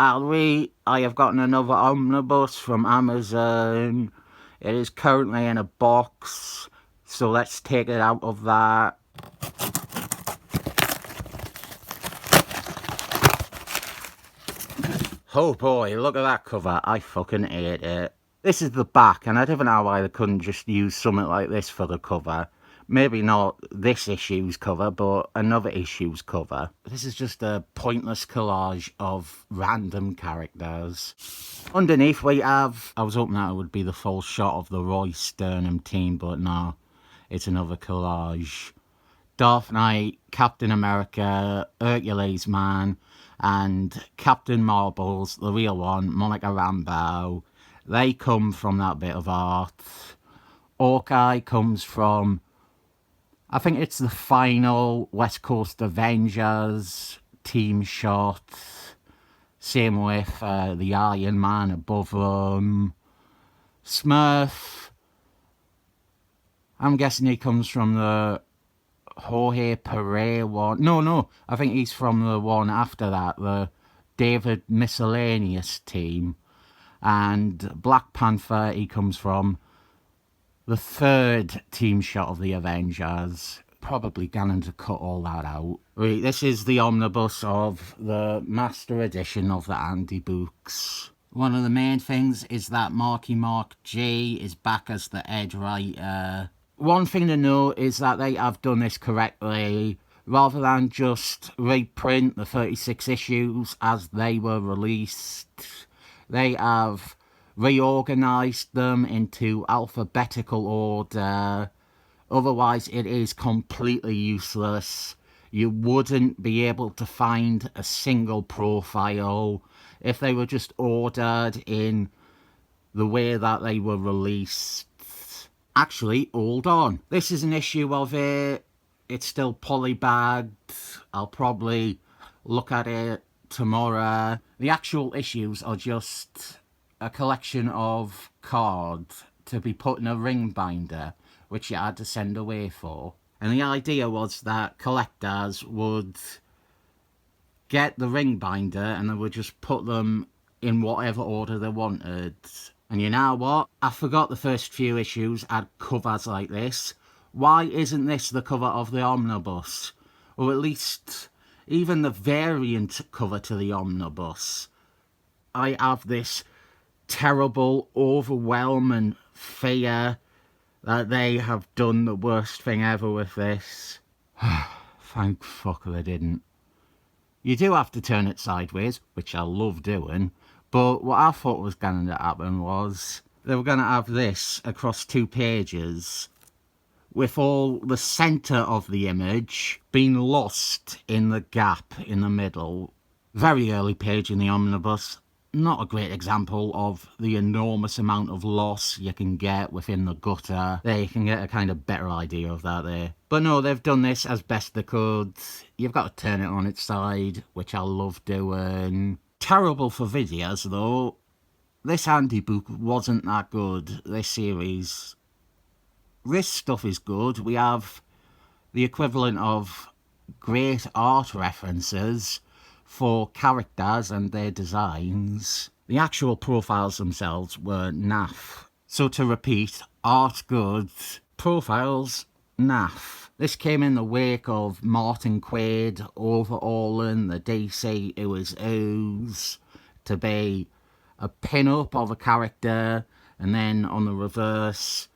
I have gotten another omnibus from Amazon. It is currently in a box, so let's take it out of that. Oh boy, look at that cover. I fucking hate it. This is the back, and I don't know why they couldn't just use something like this for the cover. Maybe not this issue's cover, but another issue's cover. This is just a pointless collage of random characters. Underneath we have... I was hoping that it would be the full shot of the Roy Sternum team, but no. It's another collage. Darth Knight, Captain America, Hercules Man, and Captain Marbles, the real one, Monica Rambeau. They come from that bit of art. Hawkeye comes from... I think it's the final West Coast Avengers team shot. Same with the Iron Man above them. Smurf, I'm guessing he comes from the Jorge Perez one. No, I think he's from the one after that, the David Miscellaneous team. And Black Panther, he comes from the third team shot of the Avengers. Probably going to cut all that out. Right, this is the omnibus of the Master Edition of the Andy books. One of the main things is that Marky Mark G is back as the head writer. One thing to note is that they have done this correctly. Rather than just reprint the 36 issues as they were released, they have reorganised them into alphabetical order. Otherwise, it is completely useless. You wouldn't be able to find a single profile if they were just ordered in the way that they were released. Actually, hold on. This is an issue of it. It's still polybagged. I'll probably look at it tomorrow. The actual issues are just a collection of cards to be put in a ring binder, which you had to send away for. And the idea was that collectors would get the ring binder and they would just put them in whatever order they wanted. And you know what? I forgot the first few issues had covers like this. Why isn't this the cover of the omnibus? Or at least even the variant cover to the omnibus. I have this terrible, overwhelming fear that they have done the worst thing ever with this. Thank fuck they didn't. You do have to turn it sideways, which I love doing, but what I thought was going to happen was they were going to have this across 2 pages with all the centre of the image being lost in the gap in the middle. Very early page in the omnibus. Not a great example of the enormous amount of loss you can get within the gutter. There you can get a kind of better idea of that there. But no, they've done this as best they could. You've got to turn it on its side, which I love doing. Terrible for videos though. This Andy book wasn't that good, this series. This stuff is good. We have the equivalent of great art references for characters and their designs. The actual profiles themselves were naff. So to repeat, art good, profiles naff. This came in the wake of Martin Quaid overhauling the DC Who Is Who's to be a pin-up of a character, and then on the reverse,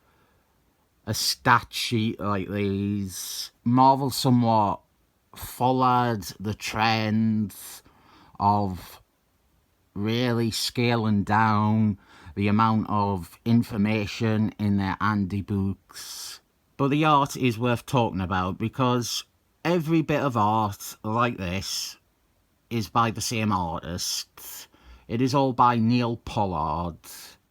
a stat sheet like these. Marvel somewhat followed the trend of really scaling down the amount of information in their Andy books. But the art is worth talking about because every bit of art like this is by the same artist. It is all by Neil Pollard.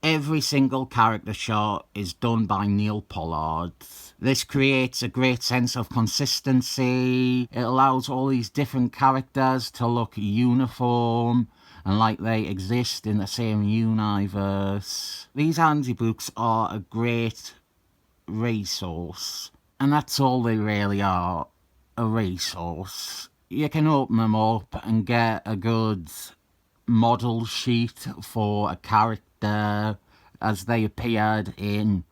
Every single character shot is done by Neil Pollard. This creates a great sense of consistency. It allows all these different characters to look uniform and like they exist in the same universe. These Andy books are a great resource, and that's all they really are, a resource. You can open them up and get a good model sheet for a character as they appeared in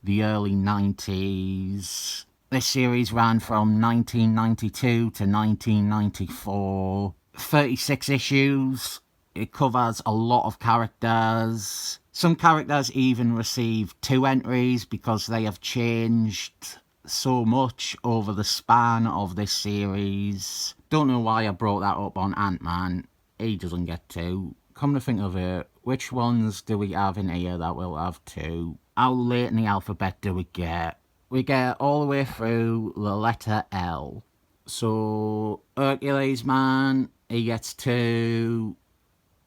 the early 90s. This series ran from 1992 to 1994. 36 issues. It covers a lot of characters. Some characters even received 2 entries because they have changed so much over the span of this series. Don't know why I brought that up on Ant-Man. He doesn't get 2. Come to think of it, which ones do we have in here that will have 2? How late in the alphabet do we get? We get all the way through the letter L. So, Hercules Man, he gets 2.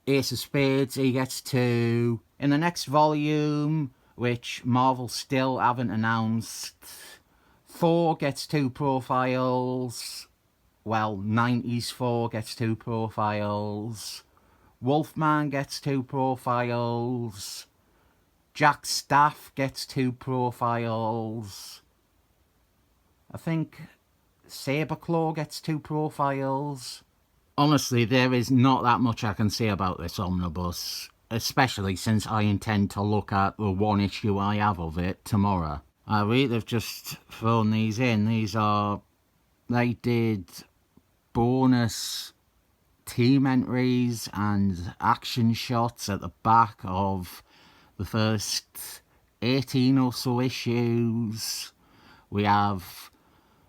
Ace of Spades, he gets 2. In the next volume, which Marvel still haven't announced, Thor gets 2 profiles. Well, 90s Thor gets 2 profiles. Wolfman gets 2 profiles. Jack Staff gets 2 profiles. I think Saberclaw gets 2 profiles. Honestly, there is not that much I can say about this omnibus, especially since I intend to look at the 1 issue I have of it tomorrow. I really have just thrown these in. They did bonus team entries and action shots at the back of the first 18 or so issues. We have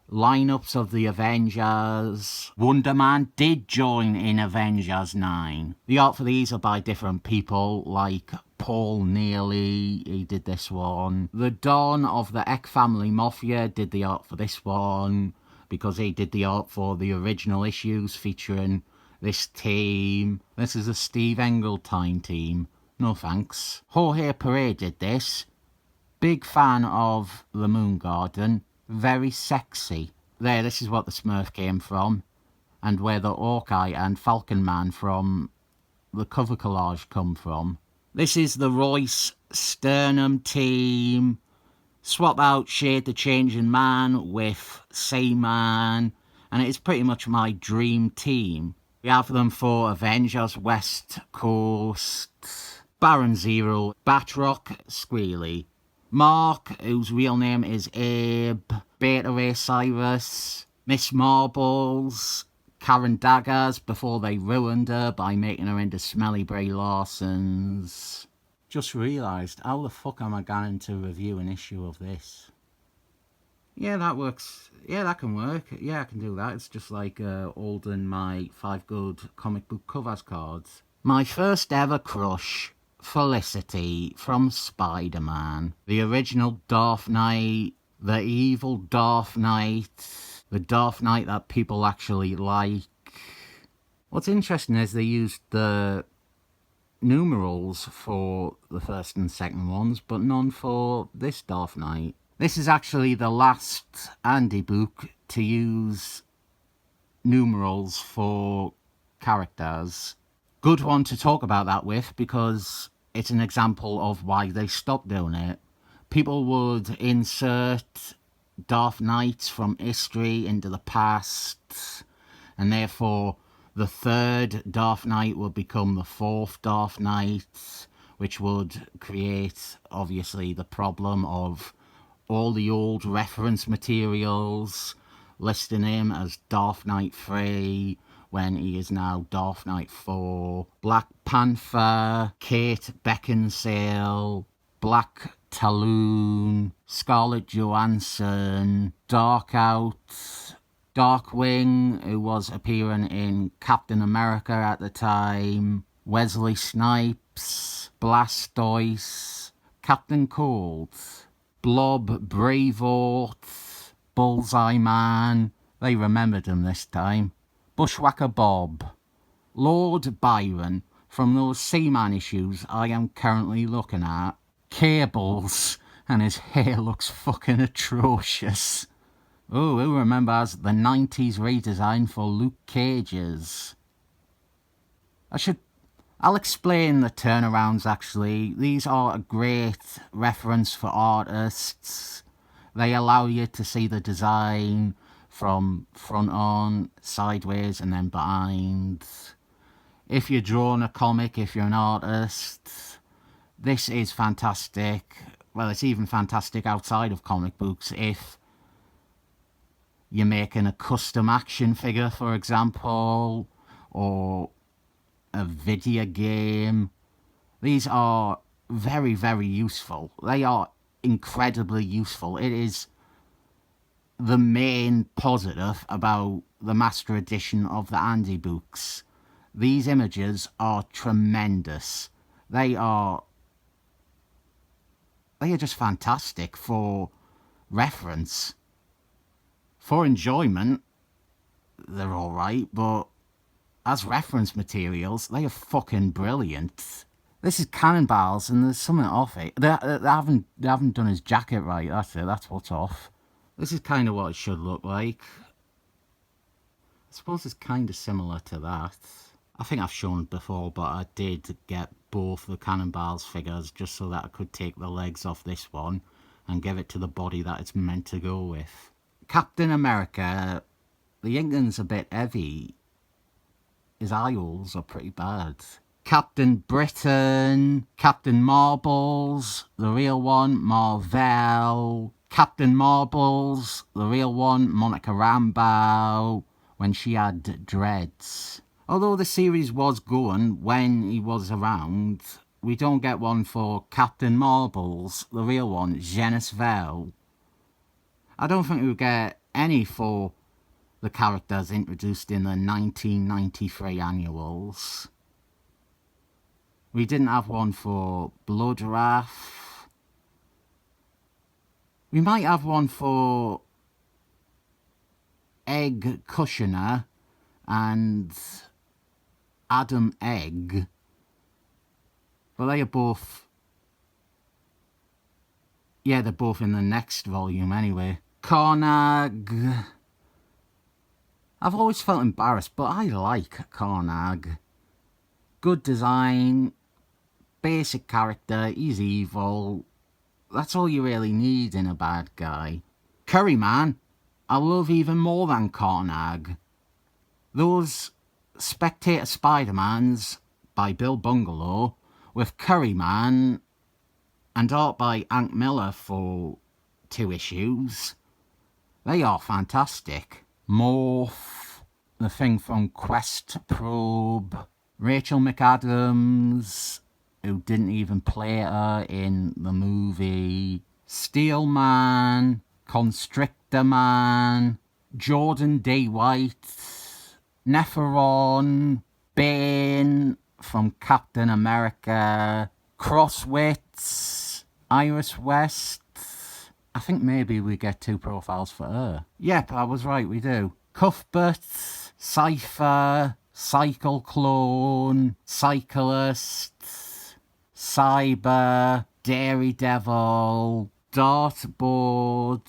lineups of the Avengers. Wonder Man did join in Avengers 9. The art for these are by different people, like Paul Neely, he did this one. The Dawn of the Eck Family Mafia did the art for this one, because he did the art for the original issues featuring this team. This is a Steve Engeltine team. No thanks. Jorge Perez did this. Big fan of the Moon Garden. Very sexy. There, this is what the Smurf came from, and where the Hawkeye and Falcon Man from the cover collage come from. This is the Royce Sternum team. Swap out Shade the Changing Man with Seaman, and it is pretty much my dream team. We have them for Avengers West Coast, Baron Zero, Batroc, Squealy, Mark, whose real name is Abe, Beta Ray Cyrus, Miss Marbles, Karen Daggers before they ruined her by making her into Smelly Bray Larson's. Just realised, how the fuck am I going to review an issue of this? Yeah, that works. Yeah, that can work. Yeah, I can do that. It's just like holding my 5 good comic book covers cards. My first ever crush, Felicity from Spider-Man. The original Dark Knight, the evil Dark Knight, the Dark Knight that people actually like. What's interesting is they used the numerals for the first and second ones, but none for this Dark Knight. This is actually the last Andy book to use numerals for characters. Good one to talk about that with, because it's an example of why they stopped doing it. People would insert Dark Knights from history into the past, and therefore the 3rd Dark Knight would become the 4th Dark Knight, which would create, obviously, the problem of all the old reference materials listing him as Dark Knight 3 when he is now Dark Knight 4. Black Panther, Kate Beckinsale, Black Talon, Scarlett Johansson, Darkout, Darkwing, who was appearing in Captain America at the time, Wesley Snipes, Blastoise, Captain Cold, Blob Braveheart, Bullseye Man, they remembered him this time, Bushwhacker Bob, Lord Byron from those Seaman issues I am currently looking at, Cables, and his hair looks fucking atrocious. Oh, who remembers the 90s redesign for Luke Cage's? I'll explain the turnarounds actually. These are a great reference for artists. They allow you to see the design from front on, sideways and then behind. If you're drawing a comic, if you're an artist, this is fantastic. Well, it's even fantastic outside of comic books. If you're making a custom action figure, for example, or a video game, these are very, very useful. They are incredibly useful. It is the main positive about the Master Edition of the Andy books. These images are tremendous. They are just fantastic for reference. For enjoyment, they're alright, but as reference materials, they are fucking brilliant. This is Cannonballs, and there's something off it. They haven't done his jacket right, that's it, that's what's off. This is kind of what it should look like. I suppose it's kind of similar to that. I think I've shown it before, but I did get both the Cannonballs figures just so that I could take the legs off this one and give it to the body that it's meant to go with. Captain America, the inking's a bit heavy. His eye holes are pretty bad. Captain Britain, Captain Marbles, the real one, Mar-Vell. Captain Marbles, the real one, Monica Rambeau, when she had dreads. Although the series was going when he was around, we don't get one for Captain Marbles, the real one, Genis-Vell. I don't think we'll get any for the characters introduced in the 1993 annuals. We didn't have one for Bloodrath. We might have one for Egg Cushioner and Adam Egg. But they are both... yeah, they're both in the next volume anyway. Carnag. I've always felt embarrassed, but I like Carnag. Good design, basic character, he's evil. That's all you really need in a bad guy. Curryman, I love even more than Carnag. Those Spectator Spider-Mans by Bill Bungalow with Curryman and art by Hank Miller for 2 issues. They are fantastic. Morph, the thing from Quest Probe, Rachel McAdams, who didn't even play her in the movie, Steel Man, Constrictor Man, Jordan D. White, Neferon, Bane from Captain America, Crosswits, Iris West. I think maybe we get 2 profiles for her. Yep, I was right, we do. Cuthbert, Cypher, Cycle Clone, Cyclist, Cyber, Dairy Devil, Dartboard,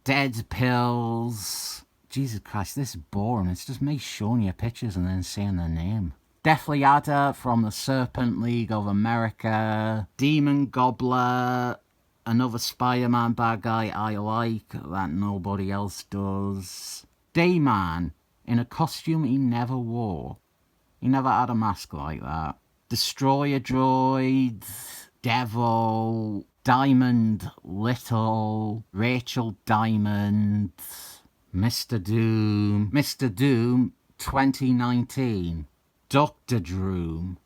Dead Pills. Jesus Christ, this is boring. It's just me showing you pictures and then saying their name. Deathly Adder from the Serpent League of America, Demon Gobbler, another Spider-Man bad guy I like that nobody else does. Dayman, in a costume he never wore. He never had a mask like that. Destroyer Droid, Devil, Diamond Little, Rachel Diamond, Mr. Doom, 2019, Dr. Droom.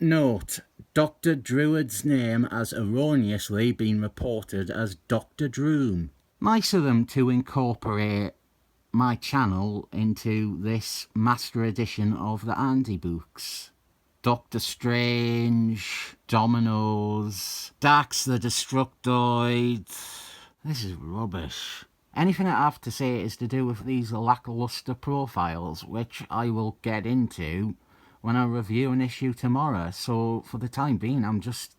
Note, Dr. Druid's name has erroneously been reported as Dr. Droom. Nice of them to incorporate my channel into this Master Edition of the Andy books. Doctor Strange, Dominoes, Dax the Destructoid. This is rubbish. Anything I have to say is to do with these lackluster profiles, which I will get into when I review an issue tomorrow. So for the time being, I'm just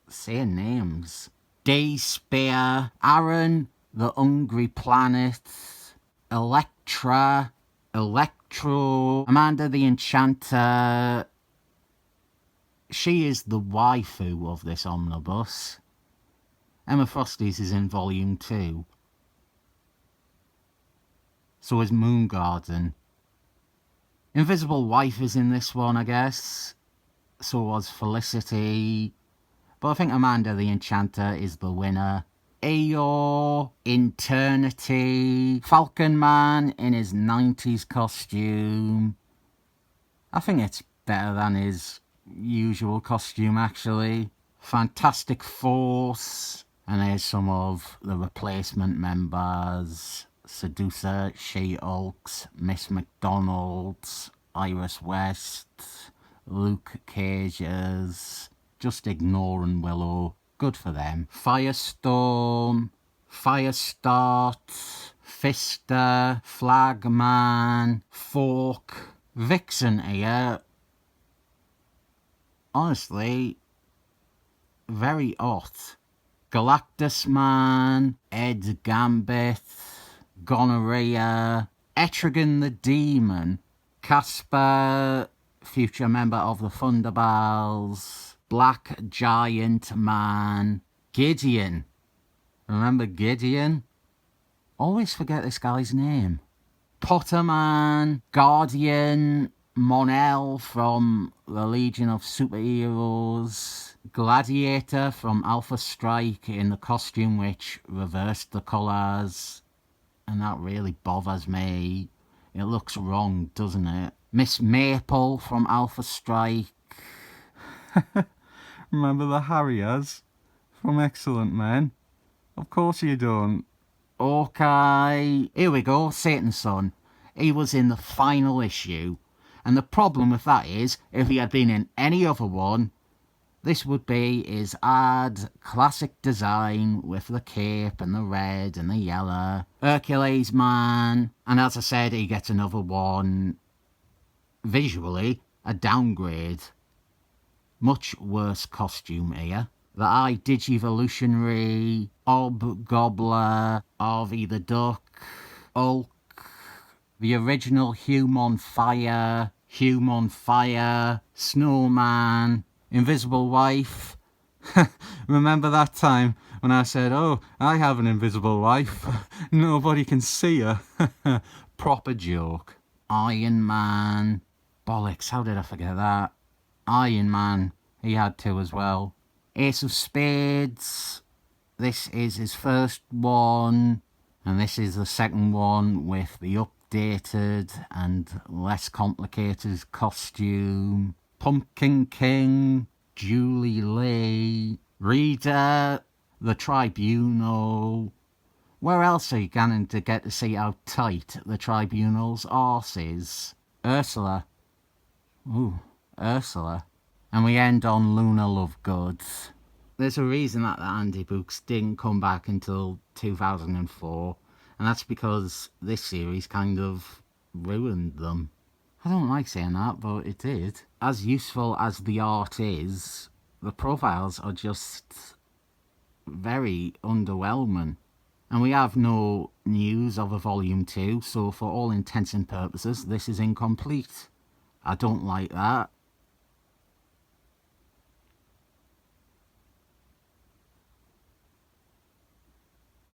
saying names. Day Spear, Aaron, the Hungry Planet, Electra, Electro, Amanda the Enchanter. She is the waifu of this omnibus. Emma Frosty's is in volume 2. So is Moongarden. Invisible Wife is in this one, I guess. So was Felicity. But I think Amanda the Enchanter is the winner. Eeyore, Eternity, Falcon Man in his 90s costume. I think it's better than his usual costume, actually. Fantastic Force. And there's some of the replacement members. Seducer, She-Hulks, Miss McDonald's, Iris West, Luke Cage's, just ignoring Willow. Good for them. Firestorm, Firestart, Fister, Flagman, Fork, Vixen here. Honestly, very hot. Galactus Man, Ed Gambit, Gonorrhea, Etrigan the Demon, Casper, future member of the Thunderbells, Black Giant Man, Gideon. Remember Gideon? Always forget this guy's name. Potterman, Guardian, Mon-El from the Legion of Superheroes, Gladiator from Alpha Strike in the costume which reversed the colours, and that really bothers me. It looks wrong, doesn't it? Miss Maple from Alpha Strike. Remember the Harriers from Excellent Men? Of course you don't. Okay, here we go, Satan's Son. He was in the final issue, and the problem with that is, if he had been in any other one, this would be his odd classic design with the cape and the red and the yellow. Hercules Man, and as I said, he gets another one. Visually, a downgrade. Much worse costume here. The Eye Digivolutionary, Ob Gobbler, Harvey the Duck, Hulk, the original Human Fire, Snowman, Invisible Wife. Remember that time when I said, oh, I have an invisible wife. Nobody can see her. Proper joke. Iron Man. Bollocks, how did I forget that? Iron Man, he had two as well. Ace of Spades. This is his first one. And this is the second one with the updated and less complicated costume. Pumpkin King, Julie Lee, Reader, The Tribunal. Where else are you going to get to see how tight the Tribunal's arse is? Ursula. Ooh, Ursula. And we end on Luna Lovegood. There's a reason that the Andy books didn't come back until 2004, and that's because this series kind of ruined them. I don't like saying that, but it did. As useful as the art is, the profiles are just very underwhelming. And we have no news of a volume 2, so for all intents and purposes, this is incomplete. I don't like that.